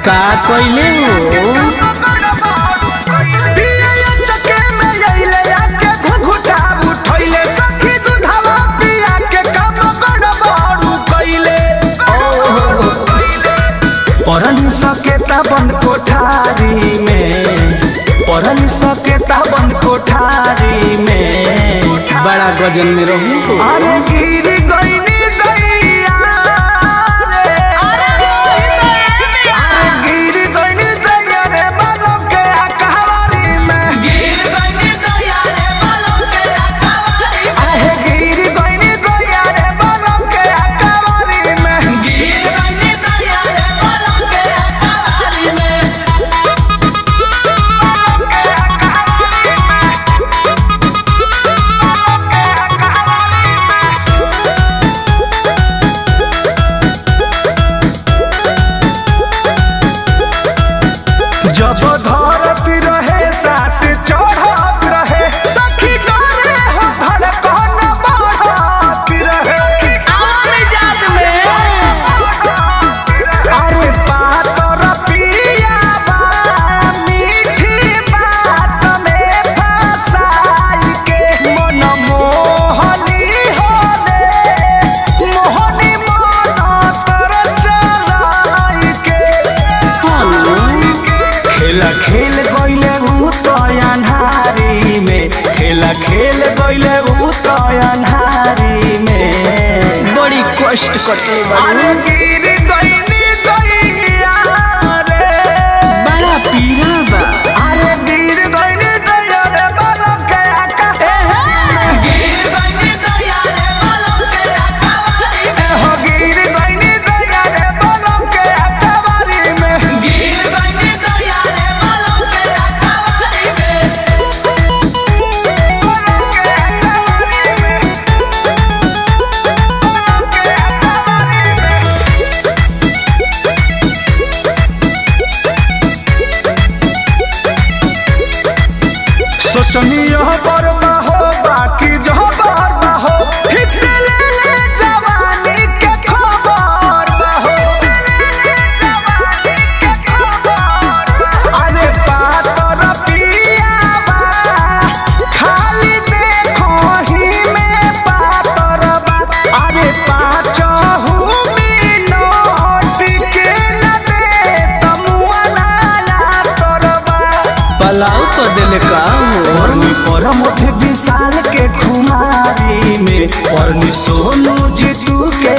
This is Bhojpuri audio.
का कइले हो पढ़नी सकेता बंद कोठारी में, पढ़नी सकेता बंद कोठारी में, बड़ा गजन में रहू। अरे गिर गईनी दैया रे, अरे गिर गईनी दैया रे बालों के अकहवारी में, गिर गईनी दैया रे बालों के अकहवारी में, अरे गिर गईनी दैया रे बालों के अकहवारी में, गिर गईनी दैया रे बालों के अकहवारी में। जब धरती रहे सास चढ़त रहे, सखी डरे हो धड़कन बढ़त रहे, आवाज़ में अरे पातर पियावा मीठी बात में फसाई के, मन मोहनी होले मोहनी मन तर चलाई के, खेला खेल गईले भूत अन्हारी में, खेला खेल गईले भूत अन्हारी में, बड़ी कष्ट कटले अरे बाबू। गिर गईनी दैया रे, बड़ा पीरा बा। अरे गिर गईनी दैया रे बालों के आका, गिर गईनी दैया रे बालों के अकहवारी में, हो गिर गईनी दैया रे बालों के अकहवारी में, गिर गईनी दैया रे बालों के अकहवारी में। सोचनियो बरबा हो बाकी जो बरबा हो, ठीक से ले ले जवानी के खबर हो, अरे पातर पियावा खाली देखो ही में पातर बा, अरे पाँचहु मिनट के न दे तमुआ नाला तरबा, पलाऊ तो दिल का हो। परनी परमठ विशाल के खुमारी में, परनी सोनू जीतू के